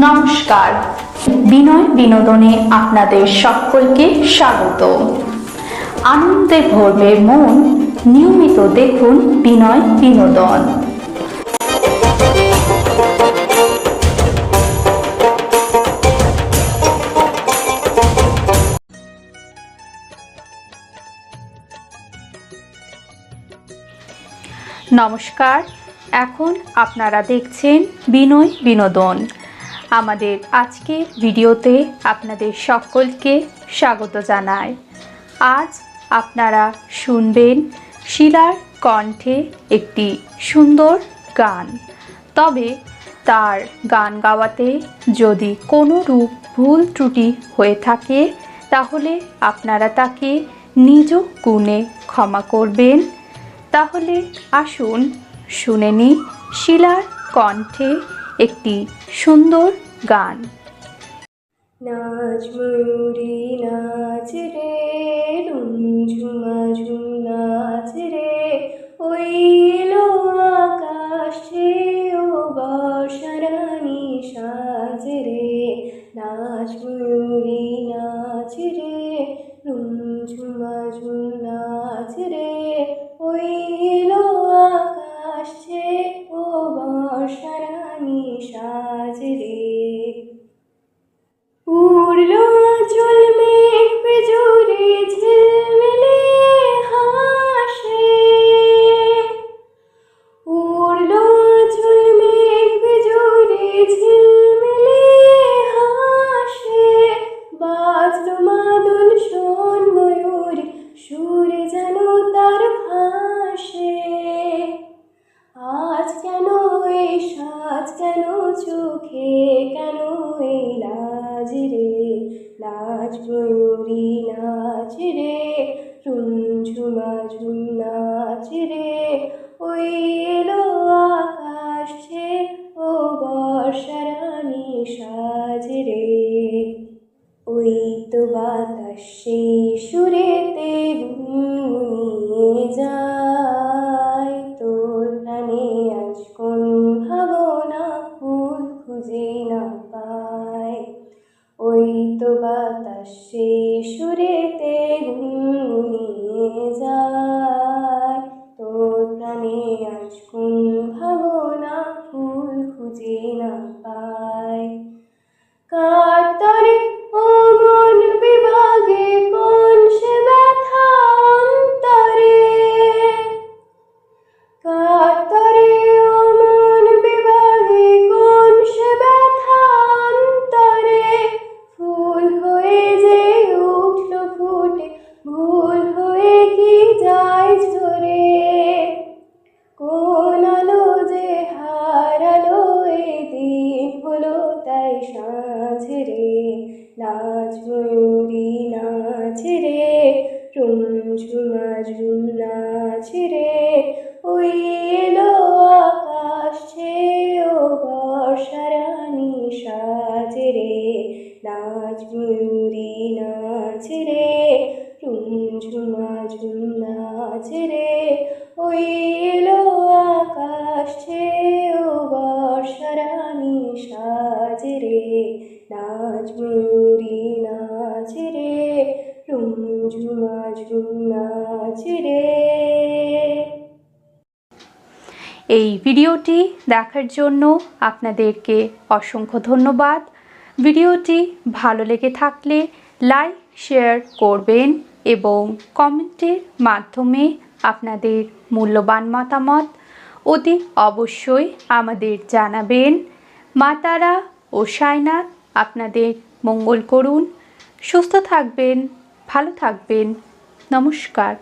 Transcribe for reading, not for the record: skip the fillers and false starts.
নমস্কার, বিনয় বিনোদনে আপনাদের সকলকে স্বাগত। আনন্দে ভরবে মন, নিয়মিত দেখুন বিনয় বিনোদন। নমস্কার, এখন আপনারা দেখছেন বিনয় বিনোদন। আমাদের আজকের ভিডিওতে আপনাদের সকলকে স্বাগত জানাই। আজ আপনারা শুনবেন শিলার কণ্ঠে একটি সুন্দর গান। তবে তার গান গাওয়াতে যদি কোনো রূপ ভুল ত্রুটি হয়ে থাকে তাহলে আপনারা তাকে নিজ গুণে ক্ষমা করবেন। তাহলে আসুন শুনে নিই শিলার কণ্ঠে একটি সুন্দর গান। নাচ ময়ূরী নাচ রে, ঝুমা ঝুম নাচ রে, ওই এলো আকাশে ও বর্ষারানী সাজ রে। নাচ ময়ূরী নাচ রে, ঝুমা ঝুম নাচ রে, ওই এলো আকাশে ও বর্ষারানী সাজ রে। উড়লো আঁচল মেঘ পেজরে ঝিলমিলে হাসে, উড়লো আঁচল মেঘ পেজরে ঝিলমিলে হাসে, বাজলো মাদল শোন ময়ূর সুরে যেন তার ভাসে। আজ কেন এই সাজ, কেন চোখে, কেন এই লাজ রে। নাচ ময়ূরী নাচ রে, ঝুমা ঝুম নাচ রে, ওই এলো আকাশে ও বর্ষারানী সাজ রে। ওই তো বাতাস সেই সুরেতে গুনগুনিয়ে যায়, তোর প্রাণে আজ কোন ভাবনা ফুল খুঁজে না পায়। ওই তো বাতাস সেই সুরেতে গুনগুনিয়ে যায়, তোর প্রাণে আজ কোন ভাবনা ফুল খুঁজে না পায়। কার তরে ও মন বিভাগে কোন সে ব্যথা অন্তরে, কার তরে ও মন বিভাগে কোন সে ব্যথা অন্তরে। ফুল হয়ে যে উঠলো ফুটে, ভুল হয়ে কি যায় ঝরে, কোন আলো যে হারালো এদিন হলো তাই সাঁঝ রে। নাচ ময়ূরী নাচ রে, ঝুমা ঝুম নাচ রে, ওই এলো আকাশে ও বর্ষারানী সাজ রে। নাচ ময়ূরী নাচ রে, ঝুমা ঝুম নাচ রে, ওই এলো আকাশে ও বর্ষারানী সাজ রে। নাচ ময়ূরী নাচ রে, ঝুমা ঝুম নাচ রে। এই ভিডিওটি দেখার জন্য আপনাদেরকে অসংখ্য ধন্যবাদ। ভিডিওটি ভালো লেগে থাকলে লাইক শেয়ার করবেন এবং কমেন্টের মাধ্যমে আপনাদের মূল্যবান মতামত অতি অবশ্যই আমাদের জানাবেন। মা তারা ও সাইনাথ আপনাদের মঙ্গল করুন। সুস্থ থাকবেন, ভালো থাকবেন। নমস্কার।